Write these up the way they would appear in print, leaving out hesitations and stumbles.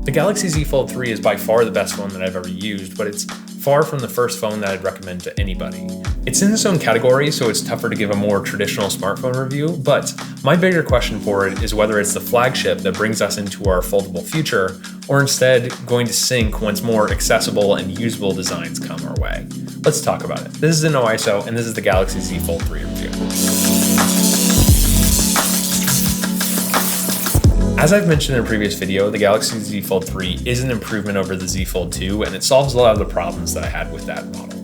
The Galaxy Z Fold 3 is by far the best phone that I've ever used, but it's far from the first phone that I'd recommend to anybody. It's in its own category, so it's tougher to give a more traditional smartphone review, but my bigger question for it is whether it's the flagship that brings us into our foldable future, or instead going to sink once more accessible and usable designs come our way. Let's talk about it. This is InnoISO, and this is the Galaxy Z Fold 3 review. As I've mentioned in a previous video, the Galaxy Z Fold 3 is an improvement over the Z Fold 2, and it solves a lot of the problems that I had with that model.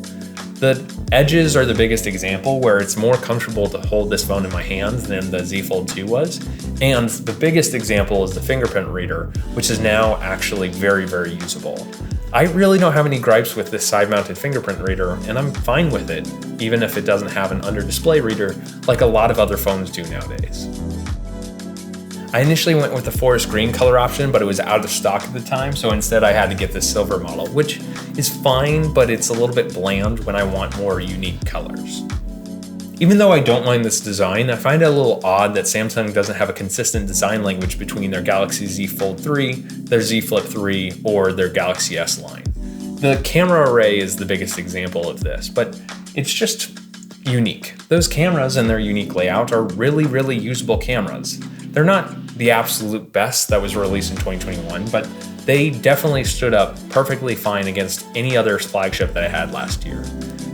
The edges are the biggest example, where it's more comfortable to hold this phone in my hands than the Z Fold 2 was. And the biggest example is the fingerprint reader, which is now actually very, very usable. I really don't have any gripes with this side-mounted fingerprint reader, and I'm fine with it, even if it doesn't have an under-display reader like a lot of other phones do nowadays. I initially went with the forest green color option, but it was out of stock at the time, so instead I had to get the silver model, which is fine, but it's a little bit bland when I want more unique colors. Even though I don't mind this design, I find it a little odd that Samsung doesn't have a consistent design language between their Galaxy Z Fold 3, their Z Flip 3, or their Galaxy S line. The camera array is the biggest example of this, but it's just unique. Those cameras and their unique layout are really, really usable cameras. They're not the absolute best that was released in 2021, but they definitely stood up perfectly fine against any other flagship that I had last year.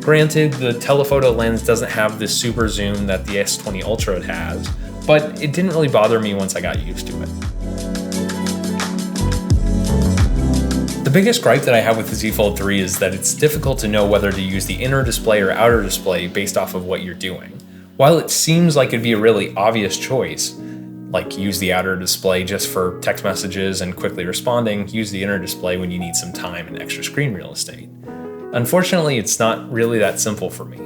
Granted, the telephoto lens doesn't have the super zoom that the S20 Ultra has, but it didn't really bother me once I got used to it. The biggest gripe that I have with the Z Fold 3 is that it's difficult to know whether to use the inner display or outer display based off of what you're doing. While it seems like it'd be a really obvious choice, like use the outer display just for text messages and quickly responding, use the inner display when you need some time and extra screen real estate. Unfortunately, it's not really that simple for me.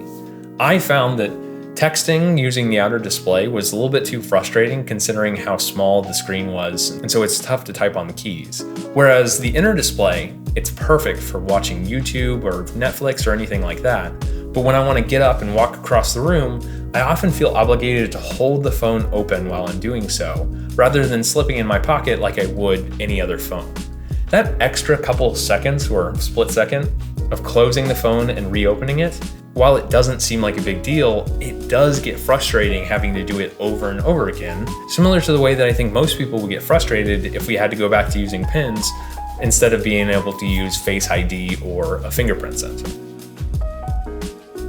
I found that texting using the outer display was a little bit too frustrating considering how small the screen was, and so it's tough to type on the keys. Whereas the inner display, it's perfect for watching YouTube or Netflix or anything like that, but when I want to get up and walk across the room, I often feel obligated to hold the phone open while I'm doing so, rather than slipping in my pocket like I would any other phone. That extra couple seconds or split second of closing the phone and reopening it, while it doesn't seem like a big deal, it does get frustrating having to do it over and over again, similar to the way that I think most people would get frustrated if we had to go back to using pins instead of being able to use Face ID or a fingerprint sensor.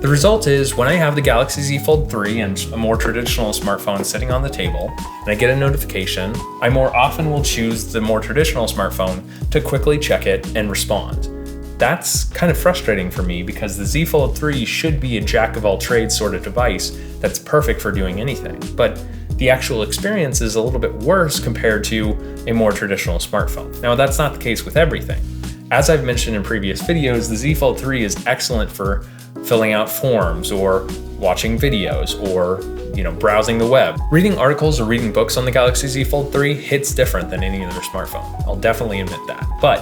The result is, when I have the Galaxy Z Fold 3 and a more traditional smartphone sitting on the table, and I get a notification, I more often will choose the more traditional smartphone to quickly check it and respond. That's kind of frustrating for me because the Z Fold 3 should be a jack-of-all-trades sort of device that's perfect for doing anything, but the actual experience is a little bit worse compared to a more traditional smartphone. Now, that's not the case with everything. As I've mentioned in previous videos, the Z Fold 3 is excellent for filling out forms or watching videos or browsing the web. Reading articles or reading books on the Galaxy Z Fold 3 hits different than any other smartphone. I'll definitely admit that. But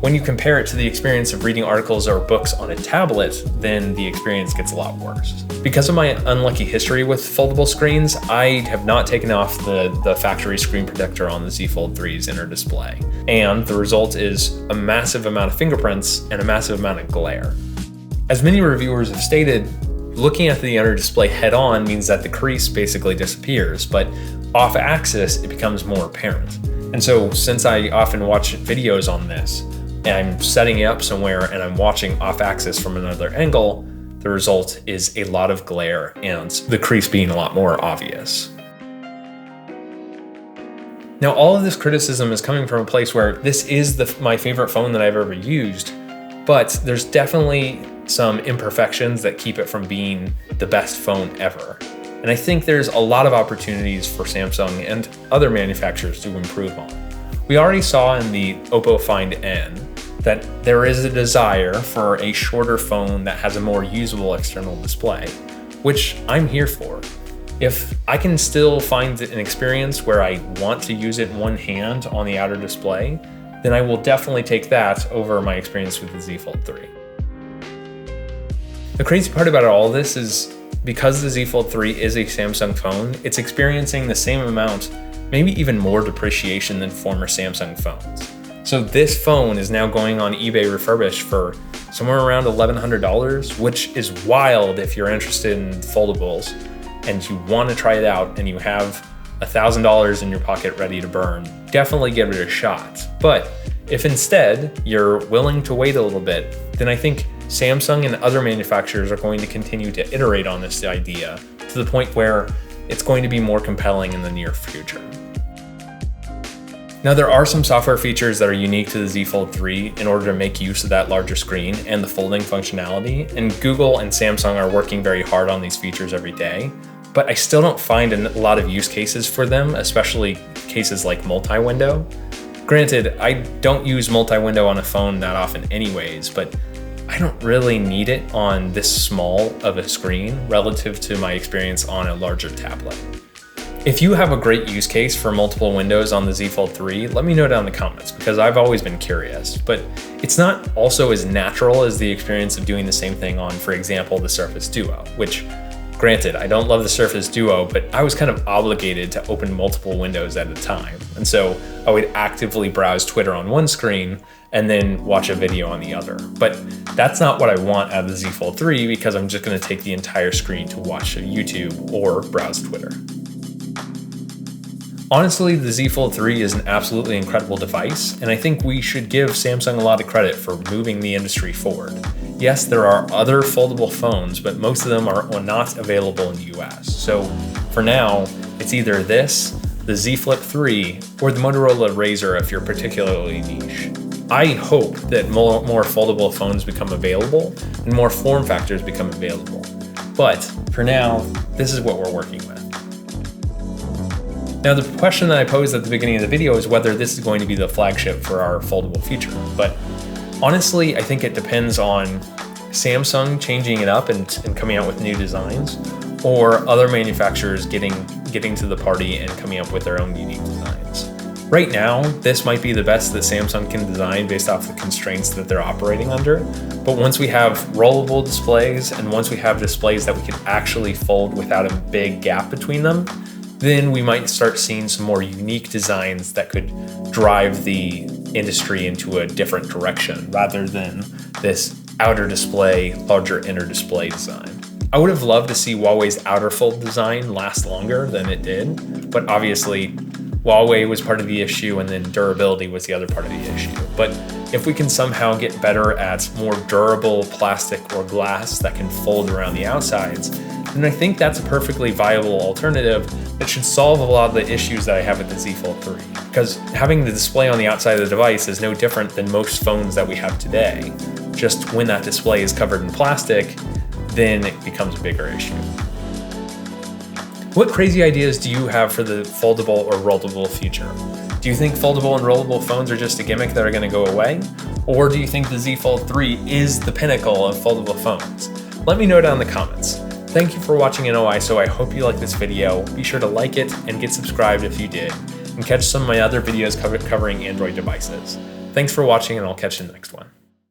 when you compare it to the experience of reading articles or books on a tablet, then the experience gets a lot worse. Because of my unlucky history with foldable screens, I have not taken off the factory screen protector on the Z Fold 3's inner display. And the result is a massive amount of fingerprints and a massive amount of glare. As many reviewers have stated, looking at the inner display head-on means that the crease basically disappears, but off-axis it becomes more apparent. And so since I often watch videos on this, and I'm setting it up somewhere and I'm watching off-axis from another angle, the result is a lot of glare and the crease being a lot more obvious. Now, all of this criticism is coming from a place where this is my favorite phone that I've ever used, but there's definitely some imperfections that keep it from being the best phone ever. And I think there's a lot of opportunities for Samsung and other manufacturers to improve on. We already saw in the Oppo Find N that there is a desire for a shorter phone that has a more usable external display, which I'm here for. If I can still find an experience where I want to use it in one hand on the outer display, then I will definitely take that over my experience with the Z Fold 3. The crazy part about all this is because the Z Fold 3 is a Samsung phone, it's experiencing the same amount, maybe even more depreciation than former Samsung phones. So this phone is now going on eBay refurbished for somewhere around $1,100, which is wild if you're interested in foldables and you want to try it out and you have $1,000 in your pocket ready to burn. Definitely give it a shot. But if instead you're willing to wait a little bit, then I think Samsung and other manufacturers are going to continue to iterate on this idea to the point where it's going to be more compelling in the near future. Now, there are some software features that are unique to the Z Fold 3 in order to make use of that larger screen and the folding functionality, and Google and Samsung are working very hard on these features every day, but I still don't find a lot of use cases for them, especially cases like multi-window. Granted, I don't use multi-window on a phone that often anyways, but I don't really need it on this small of a screen relative to my experience on a larger tablet. If you have a great use case for multiple windows on the Z Fold 3, let me know down in the comments because I've always been curious, but it's not also as natural as the experience of doing the same thing on, for example, the Surface Duo, which granted, I don't love the Surface Duo, but I was kind of obligated to open multiple windows at a time. And so I would actively browse Twitter on one screen and then watch a video on the other. But that's not what I want out of the Z Fold 3 because I'm just gonna take the entire screen to watch YouTube or browse Twitter. Honestly, the Z Fold 3 is an absolutely incredible device, and I think we should give Samsung a lot of credit for moving the industry forward. Yes, there are other foldable phones, but most of them are not available in the US. So for now, it's either this, the Z Flip 3, or the Motorola Razr if you're particularly niche. I hope that more foldable phones become available and more form factors become available. But for now, this is what we're working with. Now, the question that I posed at the beginning of the video is whether this is going to be the flagship for our foldable feature. But honestly, I think it depends on Samsung changing it up and coming out with new designs, or other manufacturers getting to the party and coming up with their own unique designs. Right now, this might be the best that Samsung can design based off the constraints that they're operating under. But once we have rollable displays and once we have displays that we can actually fold without a big gap between them, then we might start seeing some more unique designs that could drive the industry into a different direction rather than this outer display, larger inner display design. I would have loved to see Huawei's outer fold design last longer than it did, but obviously Huawei was part of the issue and then durability was the other part of the issue. But if we can somehow get better at more durable plastic or glass that can fold around the outsides, then I think that's a perfectly viable alternative that should solve a lot of the issues that I have with the Z Fold 3. Because having the display on the outside of the device is no different than most phones that we have today. Just when that display is covered in plastic, then it becomes a bigger issue. What crazy ideas do you have for the foldable or rollable future? Do you think foldable and rollable phones are just a gimmick that are going to go away? Or do you think the Z Fold 3 is the pinnacle of foldable phones? Let me know down in the comments. Thank you for watching NOI, so I hope you liked this video. Be sure to like it and get subscribed if you did, and catch some of my other videos covering Android devices. Thanks for watching, and I'll catch you in the next one.